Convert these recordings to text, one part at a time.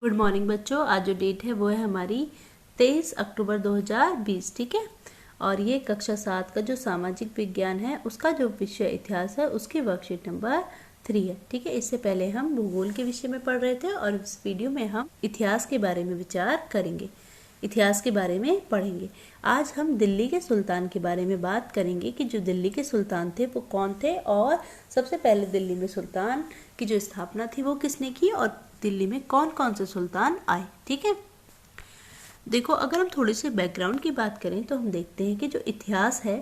Good morning बच्चों। आज जो डेट है वो है हमारी 23 अक्टूबर 2020। ठीक है। और ये कक्षा 7 का जो सामाजिक विज्ञान है उसका जो विषय इतिहास है उसकी वर्कशीट नंबर 3 है। ठीक है। इससे पहले हम भूगोल के विषय में पढ़ रहे थे और इस वीडियो में हम इतिहास के बारे में विचार करेंगे, इतिहास के बारे में पढ़ेंगे। आज हम दिल्ली के सुल्तान के बारे में बात करेंगे कि जो दिल्ली के सुल्तान थे वो कौन थे और सबसे पहले दिल्ली में सुल्तान की जो स्थापना थी वो किसने की और दिल्ली में कौन कौन से सुल्तान आए। ठीक है। देखो, अगर हम थोड़ी सी बैकग्राउंड की बात करें तो हम देखते हैं कि जो इतिहास है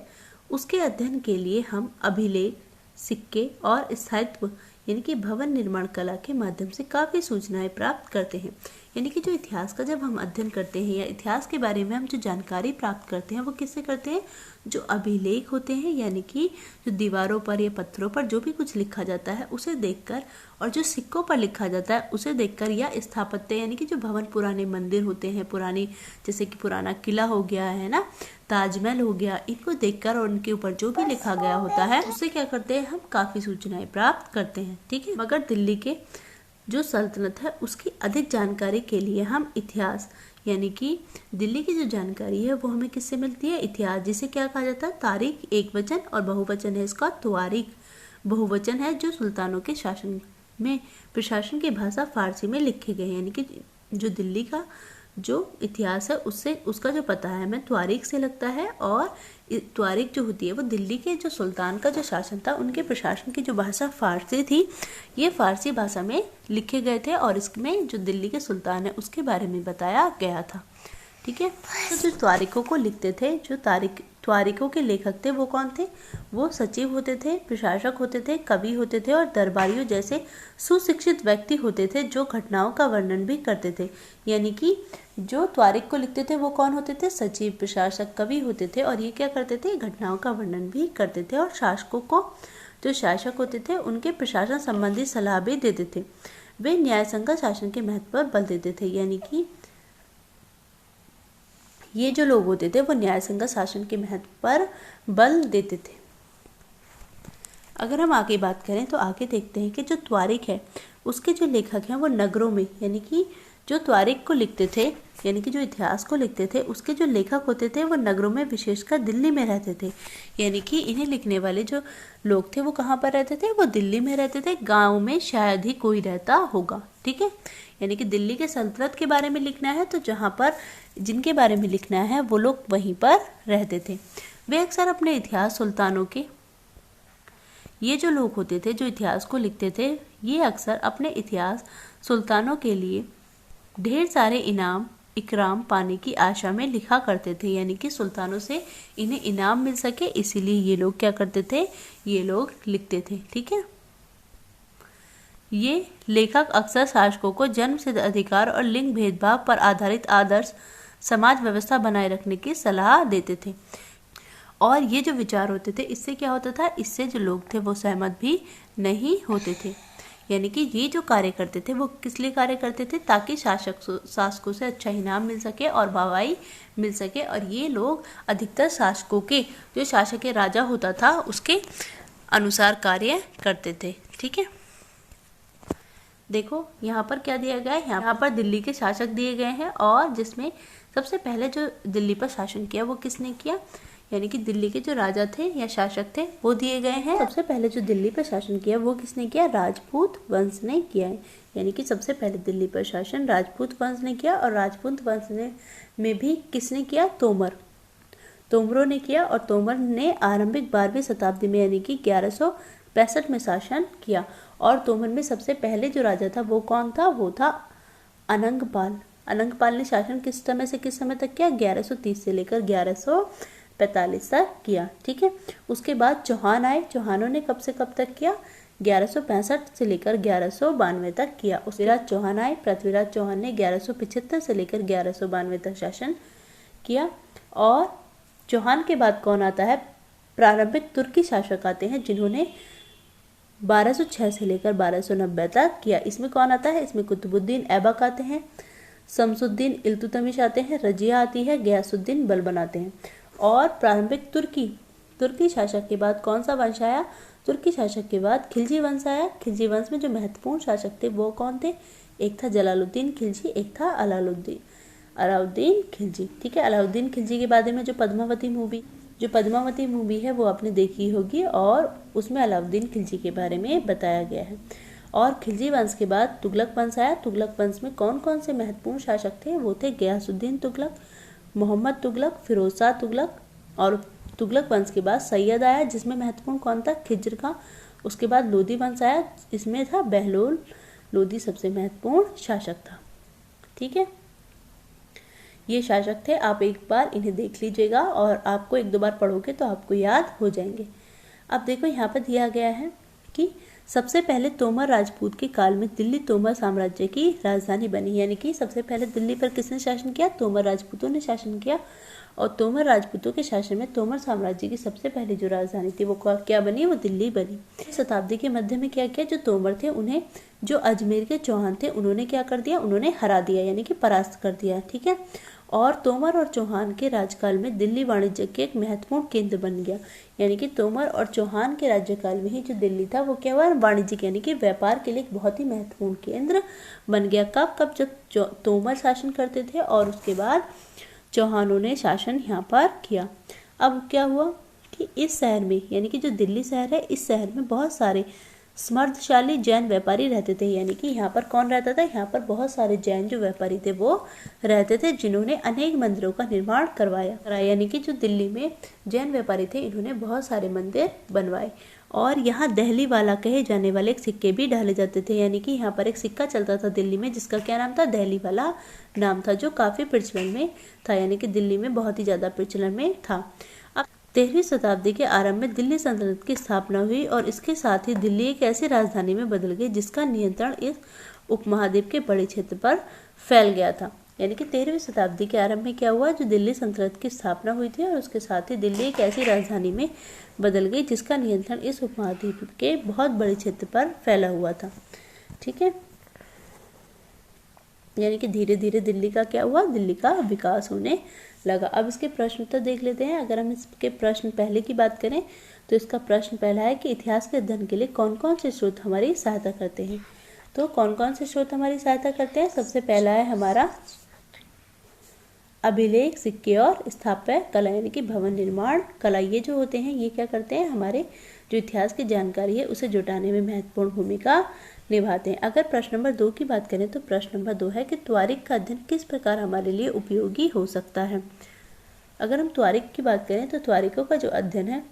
उसके अध्ययन के लिए हम अभिलेख, सिक्के और स्थायित्व यानी कि भवन निर्माण कला के माध्यम से काफ़ी सूचनाएं प्राप्त करते हैं। यानी कि जो इतिहास का जब हम अध्ययन करते हैं या इतिहास के बारे में हम जो जानकारी प्राप्त करते हैं वो किससे करते हैं? जो अभिलेख होते हैं, यानी कि जो दीवारों पर या पत्थरों पर जो भी कुछ लिखा जाता है उसे देखकर, और जो सिक्कों पर लिखा जाता है उसे देखकर, या स्थापत्य यानी कि जो भवन, पुराने मंदिर होते हैं, पुरानी जैसे कि पुराना किला हो गया है ना, ताजमहल हो गया, इनको देखकर और उनके ऊपर जो भी लिखा गया होता है उससे क्या करते हैं? हम काफ़ी सूचनाएं प्राप्त करते हैं। ठीक है। मगर दिल्ली के जो सल्तनत है उसकी अधिक जानकारी के लिए हम इतिहास यानी कि दिल्ली की जो जानकारी है वो हमें किससे मिलती है? इतिहास, जिसे क्या कहा जाता है? तारीख एक वचन और बहुवचन है इसका त्वारीख। बहुवचन है जो सुल्तानों के शासन में प्रशासन की भाषा फारसी में लिखे गए, यानी कि जो दिल्ली का जो इतिहास है उससे उसका जो पता है हमें त्वारीख से लगता है। और त्वारीख जो होती है वो दिल्ली के जो सुल्तान का जो शासन था उनके प्रशासन की जो भाषा फारसी थी, ये फारसी भाषा में लिखे गए थे और इसमें जो दिल्ली के सुल्तान है उसके बारे में बताया गया था। ठीक है। तो जो त्वारीखों को लिखते थे, जो त्वारीखों के लेखक थे वो कौन थे? वो सचिव होते थे, प्रशासक होते थे, कवि होते थे और दरबारियों जैसे सुशिक्षित व्यक्ति होते थे जो घटनाओं का वर्णन भी करते थे। यानी कि जो त्वारीख को लिखते थे वो कौन होते थे? सचिव, प्रशासक, कवि होते थे और ये क्या करते थे? घटनाओं का वर्णन भी करते थे। और शासकों को, जो शासक होते थे, उनके प्रशासन संबंधी सलाह भी देते थे। वे न्याय संगत शासन के महत्व पर बल देते थे, यानी कि ये जो लोग होते थे वो न्याय संगत शासन के महत्व पर बल देते थे। अगर हम आगे बात करें तो आगे देखते हैं कि जो त्वारीख है उसके जो लेखक हैं वो नगरों में, यानी कि जो त्वारीख को लिखते थे यानी कि जो इतिहास को लिखते थे उसके जो लेखक होते थे वो नगरों में, विशेषकर दिल्ली में रहते थे। यानी कि इन्हें लिखने वाले जो लोग थे वो कहाँ पर रहते थे? वो दिल्ली में रहते थे। गाँव में शायद ही कोई रहता होगा। ठीक है। यानी कि दिल्ली के सल्तनत के बारे में लिखना है तो जहाँ पर जिनके बारे में लिखना है वो लोग वहीं पर रहते थे। वे अक्सर अपने इतिहास सुल्तानों के, ये जो लोग होते थे जो इतिहास को लिखते थे, ये अक्सर अपने इतिहास सुल्तानों के लिए ढेर सारे इनाम इकराम पाने की आशा में लिखा करते थे। यानी कि सुल्तानों से इन्हें इनाम मिल सके, इसीलिए ये लोग क्या करते थे? ये लोग लिखते थे। ठीक है। ये लेखक अक्सर शासकों को जन्म सिद्ध अधिकार और लिंग भेदभाव पर आधारित आदर्श समाज व्यवस्था बनाए रखने की सलाह देते थे। और ये जो विचार होते थे इससे क्या होता था? इससे जो लोग थे वो सहमत भी नहीं होते थे। यानी कि ये जो कार्य करते थे वो किस लिए कार्य करते थे? ताकि शासकों से अच्छा इनाम मिल सके और वाहवाही मिल सके। और ये लोग अधिकतर शासकों के, जो शासक के राजा होता था उसके अनुसार कार्य करते थे। ठीक है। देखो यहाँ पर क्या दिया गया है, यहाँ पर दिल्ली के शासक दिए गए हैं और जिसमें सबसे पहले जो दिल्ली पर शासन किया वो किसने किया? यानी कि दिल्ली के जो राजा थे या शासक थे वो दिए गए हैं। सबसे पहले जो दिल्ली पर शासन किया वो किसने किया? राजपूत वंश ने किया है। यानी कि सबसे पहले दिल्ली पर शासन राजपूत वंश ने किया और राजपूत वंश में भी किसने किया? तोमरों ने किया। और तोमर ने आरंभिक 12वीं शताब्दी में यानी कि 1165 में शासन किया। और तोमर में सबसे पहले जो राजा था वो कौन था? वो था अनंगपाल। अनंगपाल ने शासन किस समय से किस समय तक किया? 1130 से लेकर 1145 तक किया। ठीक है। उसके बाद चौहान आए। चौहानों ने कब से कब तक किया? 1165 से लेकर 1192 तक किया। उसके बाद चौहान आए। पृथ्वीराज चौहान ने 1175 से लेकर 1192 तक शासन किया। और चौहान के बाद कौन आता है? प्रारंभिक तुर्की शासक आते हैं जिन्होंने 1206 से लेकर 1290 तक किया। इसमें कौन आता है? इसमें कुतुबुद्दीन ऐबक आते हैं, शमसुद्दीन इल्तुतमिश आते हैं, रजिया आती है, गयासुद्दीन बलबन आते हैं। और प्रारंभिक तुर्की शासक के बाद कौन सा वंश आया? तुर्की शासक के बाद खिलजी वंश आया। खिलजी वंश में जो महत्वपूर्ण शासक थे वो कौन थे? एक था जलालुद्दीन खिलजी, एक था अलाउद्दीन खिलजी। ठीक है, अलाउद्दीन खिलजी के बारे में जो पद्मावती मूवी है वो आपने देखी होगी, और उसमें अलाउद्दीन खिलजी के बारे में बताया गया है। और खिलजी वंश के बाद तुगलक वंश आया। तुगलक वंश में कौन कौन से महत्वपूर्ण शासक थे? वो थे गयासुद्दीन तुगलक, मोहम्मद तुगलक, फिरोज शाह तुगलक। और तुगलक वंश के बाद सैयद आया, जिसमें महत्वपूर्ण कौन था? खिज्र का। उसके बाद लोदी वंश आया, इसमें था बहलोल लोदी सबसे महत्वपूर्ण शासक था। ठीक है, ये शासक थे। आप एक बार इन्हें देख लीजिएगा और आपको एक दो बार पढ़ोगे तो आपको याद हो जाएंगे। अब देखो यहाँ पर दिया गया है कि सबसे पहले तोमर राजपूत के काल में दिल्ली तोमर साम्राज्य की राजधानी बनी। यानी कि सबसे पहले दिल्ली पर किसने शासन किया? तोमर राजपूतों ने शासन किया। और तोमर राजपूतों के शासन में तोमर साम्राज्य की सबसे पहले जो राजधानी थी वो क्या बनी? वो दिल्ली बनी। शताब्दी के मध्य में क्या किया? जो तोमर थे उन्हें जो अजमेर के चौहान थे उन्होंने क्या कर दिया? उन्होंने हरा दिया, यानी कि परास्त कर दिया। ठीक है, और तोमर और चौहान के राजकाल में दिल्ली वाणिज्य के एक महत्वपूर्ण केंद्र बन गया। यानी कि तोमर और चौहान के राज्यकाल में ही जो दिल्ली था वो क्या हुआ? वाणिज्यिक यानी कि व्यापार के लिए एक बहुत ही महत्वपूर्ण केंद्र बन गया। कब? जब तोमर शासन करते थे और उसके बाद चौहानों ने शासन यहाँ पर किया। अब क्या हुआ कि इस शहर में, यानी कि जो दिल्ली शहर है, इस शहर में बहुत सारे समृद्धशाली जैन व्यापारी रहते थे। यानी कि यहाँ पर कौन रहता था? यहाँ पर बहुत सारे जैन जो व्यापारी थे वो रहते थे, जिन्होंने अनेक मंदिरों का निर्माण करवाया। यानी कि जो दिल्ली में जैन व्यापारी थे इन्होंने बहुत सारे मंदिर बनवाए। और यहाँ दहली वाला कहे जाने वाले एक सिक्के भी डाले जाते थे। यानी कि यहाँ पर एक सिक्का चलता था दिल्ली में, जिसका क्या नाम था? दहली वाला नाम था, जो काफी प्रचलन में था। यानी कि दिल्ली में बहुत ही ज्यादा प्रचलन में था। 13वीं शताब्दी के आरंभ में दिल्ली सल्तनत की स्थापना हुई और इसके साथ ही दिल्ली एक ऐसी राजधानी में बदल गई जिसका नियंत्रण इस उपमहाद्वीप के बड़े क्षेत्र पर फैल गया था। यानी कि 13वीं शताब्दी के आरंभ में क्या हुआ? जो दिल्ली सल्तनत की स्थापना हुई थी और उसके साथ ही दिल्ली एक ऐसी राजधानी में बदल गई जिसका नियंत्रण इस उपमहाद्वीप के बहुत बड़े क्षेत्र पर फैला हुआ था। ठीक है, यानी कि धीरे धीरे दिल्ली का क्या हुआ? दिल्ली का विकास होने लगा। अब इसके प्रश्न उत्तर देख लेते हैं। अगर हम इसके प्रश्न पहले की बात करें तो इसका प्रश्न पहला है कि इतिहास के अध्ययन के लिए कौन कौन से स्रोत हमारी सहायता करते हैं? तो कौन कौन से स्रोत हमारी सहायता करते हैं? सबसे पहला है हमारा अभिलेख, सिक्के और स्थापत्य कला, यानी कि भवन निर्माण कला। ये जो होते हैं ये क्या करते हैं? हमारे जो इतिहास की जानकारी है उसे जुटाने में महत्वपूर्ण भूमिका निभाते हैं। अगर प्रश्न नंबर 2 की बात करें तो प्रश्न नंबर 2 है कि त्वारिख का अध्ययन किस प्रकार हमारे लिए उपयोगी हो सकता है? अगर हम त्वारिख की बात करें तो त्वारिखों का जो अध्ययन है,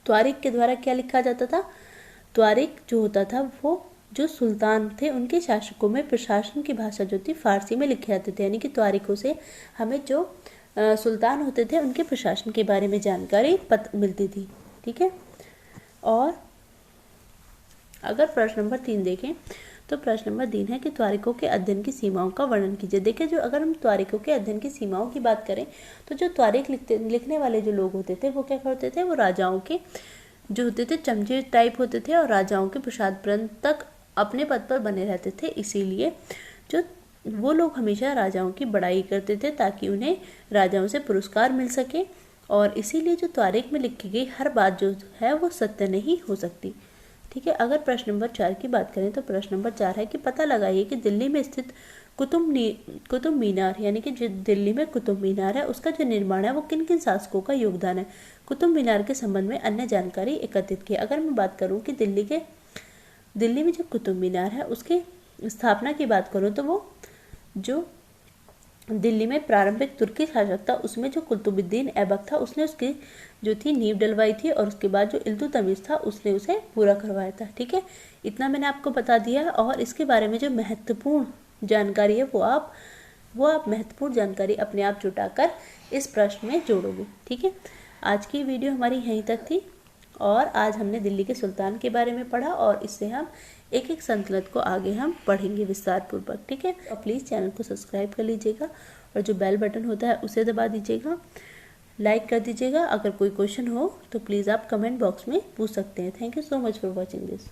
त्वारिख के द्वारा क्या लिखा जाता था? त्वारिख जो होता था वो जो सुल्तान थे उनके शासकों में प्रशासन की भाषा जो थी फारसी में लिखे जाते थे। यानी कि त्वारिखों से हमें जो सुल्तान होते थे उनके प्रशासन के बारे में जानकारी मिलती थी। ठीक है, और अगर प्रश्न नंबर 3 देखें तो प्रश्न नंबर 3 है कि त्वारिखों के अध्ययन की सीमाओं का वर्णन कीजिए। देखिए, जो अगर हम त्वारिखों के अध्ययन की सीमाओं की बात करें तो जो त्वारिख लिखने वाले जो लोग होते थे वो क्या करते थे? वो राजाओं के जो होते थे चमचे टाइप होते थे और राजाओं के प्रसाद तक अपने पद पर बने रहते थे। इसीलिए जो वो लोग हमेशा राजाओं की बड़ाई करते थे ताकि उन्हें राजाओं से पुरस्कार मिल सके, और इसीलिए जो तारीख में लिखी गई हर बात जो है वो सत्य नहीं हो सकती। ठीक है, अगर प्रश्न नंबर 4 की बात करें तो प्रश्न नंबर 4 है कि पता लगाइए कि दिल्ली में स्थित कुतुब मीनार, यानी कि जो दिल्ली में कुतुब मीनार है उसका जो निर्माण है वो किन किन शासकों का योगदान है। कुतुब मीनार के संबंध में अन्य जानकारी एकत्रित की। अगर मैं बात करूं कि दिल्ली में जो कुतुब मीनार है उसके स्थापना की बात करूं तो वो जो दिल्ली में प्रारंभिक तुर्की शासक था उसमें जो कुतुबुद्दीन ऐबक था उसने उसकी जो थी नींव डलवाई थी, और उसके बाद जो इल्तुतमिश था उसने उसे पूरा करवाया था। ठीक है, इतना मैंने आपको बता दिया, और इसके बारे में जो महत्वपूर्ण जानकारी है वो आप महत्वपूर्ण जानकारी अपने आप जुटाकर इस प्रश्न में जोड़ोगे। ठीक है, आज की वीडियो हमारी यहीं तक थी, और आज हमने दिल्ली के सुल्तान के बारे में पढ़ा, और इससे हम एक एक सल्तनत को आगे हम पढ़ेंगे विस्तार पूर्वक। ठीक है, और प्लीज़ चैनल को सब्सक्राइब कर लीजिएगा, और जो बेल बटन होता है उसे दबा दीजिएगा, लाइक कर दीजिएगा। अगर कोई क्वेश्चन हो तो प्लीज़ आप कमेंट बॉक्स में पूछ सकते हैं। Thank you so much for watching this.